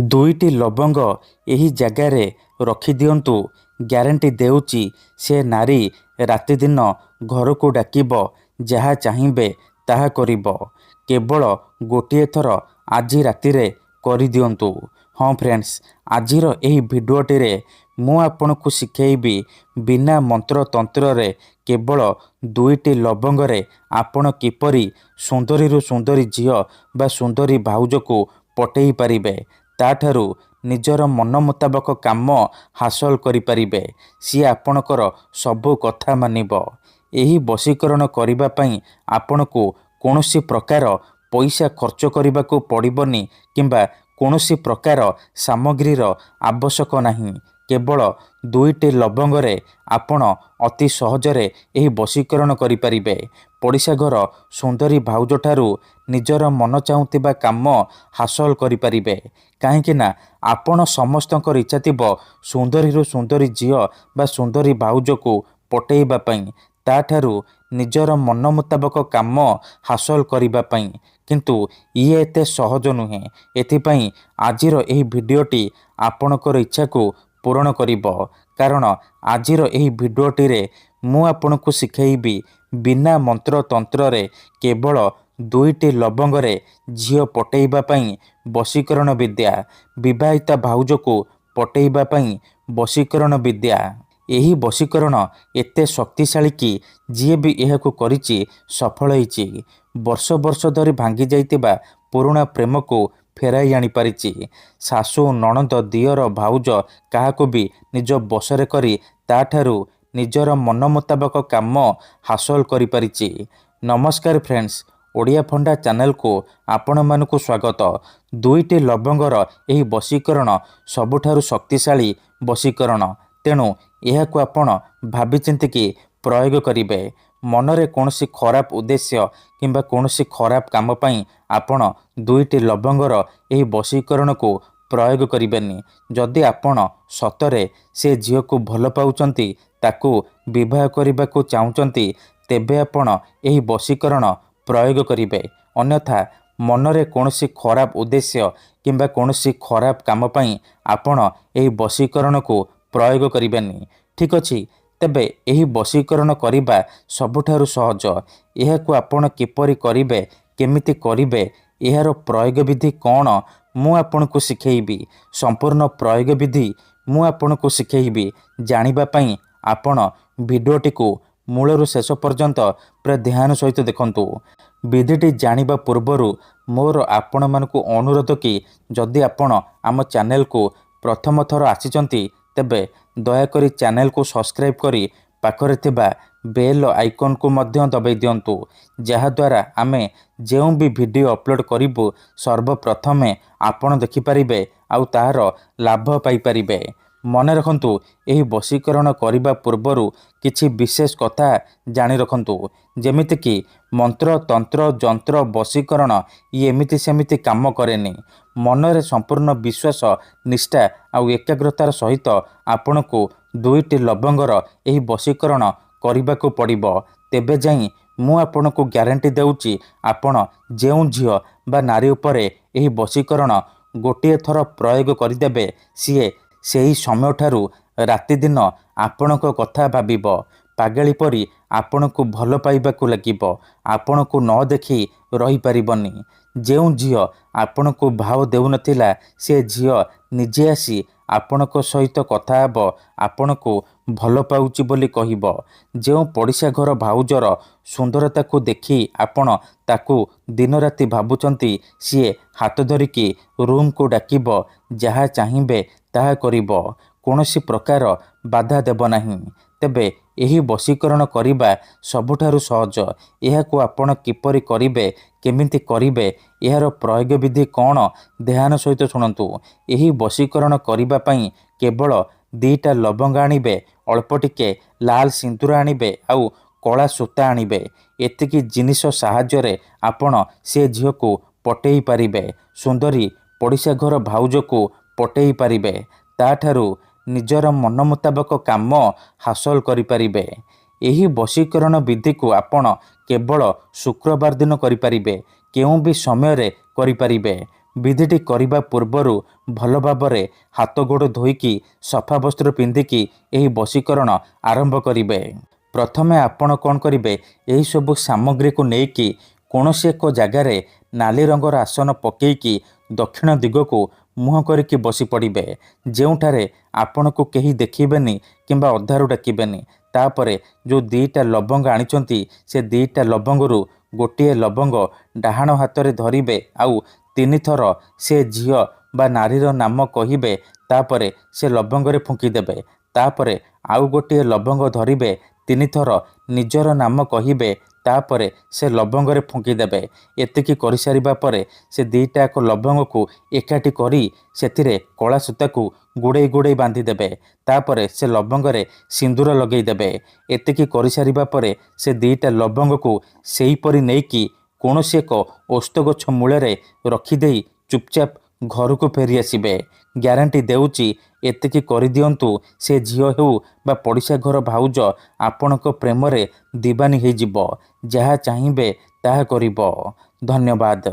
ଦୁଇଟି ଲବଙ୍ଗ ଏହି ଜାଗାରେ ରଖିଦିଅନ୍ତୁ। ଗ୍ୟାରେଣ୍ଟି ଦେଉଛି ସେ ନାରୀ ରାତିଦିନ ଘରକୁ ଡାକିବ, ଯାହା ଚାହିଁବେ ତାହା କରିବ। କେବଳ ଗୋଟିଏ ଥର ଆଜି ରାତିରେ କରିଦିଅନ୍ତୁ। ହଁ ଫ୍ରେଣ୍ଡସ୍, ଆଜିର ଏହି ଭିଡ଼ିଓଟିରେ ମୁଁ ଆପଣଙ୍କୁ ଶିଖେଇବି ବିନା ମନ୍ତ୍ରତନ୍ତ୍ରରେ କେବଳ ଦୁଇଟି ଲବଙ୍ଗରେ ଆପଣ କିପରି ସୁନ୍ଦରୀରୁ ସୁନ୍ଦରୀ ଝିଅ ବା ସୁନ୍ଦରୀ ଭାଉଜକୁ ପଟେଇ ପାରିବେ, ତାଠାରୁ ନିଜର ମନ ମୁତାବକ କାମ ହାସଲ କରିପାରିବେ। ସିଏ ଆପଣଙ୍କର ସବୁ କଥା ମାନିବ। ଏହି ବଶୀକରଣ କରିବା ପାଇଁ ଆପଣଙ୍କୁ କୌଣସି ପ୍ରକାର ପଇସା ଖର୍ଚ୍ଚ କରିବାକୁ ପଡ଼ିବନି କିମ୍ବା କୌଣସି ପ୍ରକାର ସାମଗ୍ରୀର ଆବଶ୍ୟକ ନାହିଁ। କେବଳ ଦୁଇଟି ଲବଙ୍ଗରେ ଆପଣ ଅତି ସହଜରେ ଏହି ବଶୀକରଣ କରିପାରିବେ। ପଡ଼ିଶା ଘର ସୁନ୍ଦରୀ ଭାଉଜଠାରୁ ନିଜର ମନ ଚାହୁଁଥିବା କାମ ହାସଲ କରିପାରିବେ। କାହିଁକି ନା ଆପଣ ସମସ୍ତଙ୍କର ଇଚ୍ଛା ଥିବ ସୁନ୍ଦରୀରୁ ସୁନ୍ଦରୀ ଝିଅ ବା ସୁନ୍ଦରୀ ଭାଉଜକୁ ପଟେଇବା ପାଇଁ, ତାଠାରୁ ନିଜର ମନ ମୁତାବକ କାମ ହାସଲ କରିବା ପାଇଁ। କିନ୍ତୁ ଇଏ ଏତେ ସହଜ ନୁହେଁ। ଏଥିପାଇଁ ଆଜିର ଏହି ଭିଡ଼ିଓଟି ଆପଣଙ୍କର ଇଚ୍ଛାକୁ ପୂରଣ କରିବ। କାରଣ ଆଜିର ଏହି ଭିଡ଼ିଓଟିରେ ମୁଁ ଆପଣଙ୍କୁ ଶିଖେଇବି ବିନା ମନ୍ତ୍ରତନ୍ତ୍ରରେ କେବଳ ଦୁଇଟି ଲବଙ୍ଗରେ ଝିଅ ପଟେଇବା ପାଇଁ ବଶୀକରଣ ବିଦ୍ୟା, ବିବାହିତା ଭାଉଜକୁ ପଟେଇବା ପାଇଁ ବଶୀକରଣ ବିଦ୍ୟା। ଏହି ବଶୀକରଣ ଏତେ ଶକ୍ତିଶାଳୀ କି ଯିଏ ବି ଏହାକୁ କରିଛି ସଫଳ ହେଇଛି। ବର୍ଷ ବର୍ଷ ଧରି ଭାଙ୍ଗି ଯାଇଥିବା ପୁରୁଣା ପ୍ରେମକୁ ଫେରାଇ ଆଣିପାରିଛି। ଶାଶୁ, ନଣନ୍ଦ, ଦିଅର, ଭାଉଜ କାହାକୁ ବି ନିଜ ବଶରେ କରି ତାଠାରୁ ନିଜର ମନ ମୁତାବକ କାମ ହାସଲ କରିପାରିଛି। ନମସ୍କାର ଫ୍ରେଣ୍ଡସ୍, ଓଡ଼ିଆ ଫଣ୍ଡା ଚ୍ୟାନେଲକୁ ଆପଣମାନଙ୍କୁ ସ୍ୱାଗତ। ଦୁଇଟି ଲବଙ୍ଗର ଏହି ବଶୀକରଣ ସବୁଠାରୁ ଶକ୍ତିଶାଳୀ ବଶୀକରଣ। ତେଣୁ ଏହାକୁ ଆପଣ ଭାବିଚିନ୍ତିକି ପ୍ରୟୋଗ କରିବେ। ମନରେ କୌଣସି ଖରାପ ଉଦ୍ଦେଶ୍ୟ କିମ୍ବା କୌଣସି ଖରାପ କାମ ପାଇଁ ଆପଣ ଦୁଇଟି ଲବଙ୍ଗର ଏହି ବଶୀକରଣକୁ ପ୍ରୟୋଗ କରିବେନି। ଯଦି ଆପଣ ସତରେ ସେ ଝିଅକୁ ଭଲ ପାଉଛନ୍ତି, ତାକୁ ବିବାହ କରିବାକୁ ଚାହୁଁଛନ୍ତି, ତେବେ ଆପଣ ଏହି ବଶୀକରଣ ପ୍ରୟୋଗ କରିବେ। ଅନ୍ୟଥା ମନରେ କୌଣସି ଖରାପ ଉଦ୍ଦେଶ୍ୟ କିମ୍ବା କୌଣସି ଖରାପ କାମ ପାଇଁ ଆପଣ ଏହି ବଶୀକରଣକୁ ପ୍ରୟୋଗ କରିବେନି। ଠିକ୍ ଅଛି, ତେବେ ଏହି ବଶୀକରଣ କରିବା ସବୁଠାରୁ ସହଜ। ଏହାକୁ ଆପଣ କିପରି କରିବେ, କେମିତି କରିବେ, ଏହାର ପ୍ରୟୋଗ ବିଧି କ'ଣ, ମୁଁ ଆପଣଙ୍କୁ ଶିଖେଇବି। ସମ୍ପୂର୍ଣ୍ଣ ପ୍ରୟୋଗ ବିଧି ମୁଁ ଆପଣଙ୍କୁ ଶିଖେଇବି। ଜାଣିବା ପାଇଁ ଆପଣ ଭିଡ଼ିଓଟିକୁ ମୂଳରୁ ଶେଷ ପର୍ଯ୍ୟନ୍ତ ପୁରା ଧ୍ୟାନ ସହିତ ଦେଖନ୍ତୁ। ବିଧିଟି ଜାଣିବା ପୂର୍ବରୁ ମୋର ଆପଣମାନଙ୍କୁ ଅନୁରୋଧ କି ଯଦି ଆପଣ ଆମ ଚ୍ୟାନେଲକୁ ପ୍ରଥମ ଥର ଆସିଛନ୍ତି, ତେବେ ଦୟାକରି ଚ୍ୟାନେଲକୁ ସବସ୍କ୍ରାଇବ୍ କରି ପାଖରେ ଥିବା ବେଲ୍ ଆଇକନ୍କୁ ମଧ୍ୟ ଦବାଇ ଦିଅନ୍ତୁ। ଯାହାଦ୍ୱାରା ଆମେ ଯେଉଁ ବି ଭିଡ଼ିଓ ଅପଲୋଡ଼ କରିବୁ ସର୍ବପ୍ରଥମେ ଆପଣ ଦେଖିପାରିବେ ଆଉ ତାହାର ଲାଭ ପାଇପାରିବେ। ମନେ ରଖନ୍ତୁ, ଏହି ବଶୀକରଣ କରିବା ପୂର୍ବରୁ କିଛି ବିଶେଷ କଥା ଜାଣି ରଖନ୍ତୁ। ଯେମିତିକି ମନ୍ତ୍ର, ତନ୍ତ୍ର, ଯନ୍ତ୍ର, ବଶୀକରଣ ଇଏ ଏମିତି ସେମିତି କାମ କରେନି। ମନରେ ସମ୍ପୂର୍ଣ୍ଣ ବିଶ୍ୱାସ, ନିଷ୍ଠା ଆଉ ଏକାଗ୍ରତାର ସହିତ ଆପଣଙ୍କୁ ଦୁଇଟି ଲବଙ୍ଗର ଏହି ବଶୀକରଣ କରିବାକୁ ପଡ଼ିବ। ତେବେ ଯାଇ ମୁଁ ଆପଣଙ୍କୁ ଗ୍ୟାରେଣ୍ଟି ଦେଉଛି ଆପଣ ଯେଉଁ ଝିଅ ବା ନାରୀ ଉପରେ ଏହି ବଶୀକରଣ ଗୋଟିଏ ଥର ପ୍ରୟୋଗ କରିଦେବେ, ସିଏ ସେହି ସମୟଠାରୁ ରାତିଦିନ ଆପଣଙ୍କ କଥା ଭାବିବ। ପାଗଳି ପରି ଆପଣଙ୍କୁ ଭଲ ପାଇବାକୁ ଲାଗିବ। ଆପଣଙ୍କୁ ନ ଦେଖି ରହିପାରିବନି। ଯେଉଁ ଝିଅ ଆପଣଙ୍କୁ ଭାව ଦେଉନଥିଲା, ସେ ଝିଅ ନିଜେ ଆସି ଆପଣଙ୍କ ସହିତ କଥା ହେବ, ଆପଣଙ୍କୁ ଭଲ ପାଉଛି ବୋଲି କହିବ। ଯେଉଁ ପଡ଼ିଶା ଘର ଭାଉଜର ସୁନ୍ଦରତାକୁ ଦେଖି ଆପଣ ତାକୁ ଦିନରାତି ଭାବୁଛନ୍ତି, ସିଏ ହାତ ଧରିକି ରୁମ୍କୁ ଡାକିବ, ଯାହା ଚାହିଁବେ ତାହା କରିବ। କୌଣସି ପ୍ରକାର ବାଧା ଦେବ ନାହିଁ। ତେବେ ଏହି ବଶୀକରଣ କରିବା ସବୁଠାରୁ ସହଜ। ଏହାକୁ ଆପଣ କିପରି କରିବେ, କେମିତି କରିବେ, ଏହାର ପ୍ରୟୋଗ ବିଧି କ'ଣ, ଧ୍ୟାନ ସହିତ ଶୁଣନ୍ତୁ। ଏହି ବଶୀକରଣ କରିବା ପାଇଁ କେବଳ ଦୁଇଟା ଲବଙ୍ଗ ଆଣିବେ, ଅଳ୍ପ ଟିକେ ଲାଲ ସିନ୍ଦୁର ଆଣିବେ ଆଉ କଳା ସୂତା ଆଣିବେ। ଏତିକି ଜିନିଷ ସାହାଯ୍ୟରେ ଆପଣ ସେ ଝିଅକୁ ପଟେଇ ପାରିବେ। ସୁନ୍ଦରୀ ପଡ଼ିଶା ଘର ଭାଉଜକୁ ପଟେଇ ପାରିବେ। ତାଠାରୁ ନିଜର ମନ ମୁତାବକ କାମ ହାସଲ କରିପାରିବେ। ଏହି ବଶୀକରଣ ବିଧିକୁ ଆପଣ କେବଳ ଶୁକ୍ରବାର ଦିନ କରିପାରିବେ। କେଉଁ ବି ସମୟରେ କରିପାରିବେ। ବିଧିଟି କରିବା ପୂର୍ବରୁ ଭଲ ଭାବରେ ହାତ ଗୋଡ଼ ଧୋଇକି ସଫା ବସ୍ତ୍ର ପିନ୍ଧିକି ଏହି ବଶୀକରଣ ଆରମ୍ଭ କରିବେ। ପ୍ରଥମେ ଆପଣ କ'ଣ କରିବେ, ଏହିସବୁ ସାମଗ୍ରୀକୁ ନେଇକି କୌଣସି ଏକ ଜାଗାରେ ନାଲି ରଙ୍ଗର ଆସନ ପକେଇକି ଦକ୍ଷିଣ ଦିଗକୁ ମୁହଁ କରିକି ବସି ପଡ଼ିବେ, ଯେଉଁଠାରେ ଆପଣଙ୍କୁ କେହି ଦେଖିବେନି କିମ୍ବା ଅଧାରୁ ଡାକିବେନି। ତାପରେ ଯେଉଁ 2ଟା ଲବଙ୍ଗ ଆଣିଛନ୍ତି ସେ 2ଟା ଲବଙ୍ଗରୁ ଗୋଟିଏ ଲବଙ୍ଗ ଡାହାଣ ହାତରେ ଧରିବେ, ଆଉ 3 ଥର ସେ ଝିଅ ବା ନାରୀର ନାମ କହିବେ। ତାପରେ ସେ ଲବଙ୍ଗରେ ଫୁଙ୍କିଦେବେ। ତାପରେ ଆଉ ଗୋଟିଏ ଲବଙ୍ଗ ଧରିବେ, 3 ଥର ନିଜର ନାମ କହିବେ। ତାପରେ ସେ ଲବଙ୍ଗରେ ଫୁଙ୍କିଦେବେ। ଏତିକି କରିସାରିବା ପରେ ସେ 2ଟାକ ଲବଙ୍ଗକୁ ଏକାଠି କରି ସେଥିରେ କଳା ସୂତାକୁ ଗୁଡ଼େଇ ଗୁଡ଼େଇ ବାନ୍ଧିଦେବେ। ତାପରେ ସେ ଲବଙ୍ଗରେ ସିନ୍ଦୁର ଲଗେଇଦେବେ। ଏତିକି କରିସାରିବା ପରେ ସେ 2ଟା ଲବଙ୍ଗକୁ ସେହିପରି ନେଇକି କୌଣସି ଏକ ଓସ୍ତ ଗଛ ମୂଳରେ ରଖିଦେଇ ଚୁପଚାପ ଘରକୁ ଫେରିଆସିବେ। ଗ୍ୟାରେଣ୍ଟି ଦେଉଛି, ଏତିକି କରିଦିଅନ୍ତୁ, ସେ ଝିଅ ହେଉ ବା ପଡ଼ିଶା ଘର ଭାଉଜ ଆପଣଙ୍କ ପ୍ରେମରେ ଦିବାନୀ ହେଇଯିବ। ଯାହା ଚାହିଁବେ ତାହା କରିବ। ଧନ୍ୟବାଦ।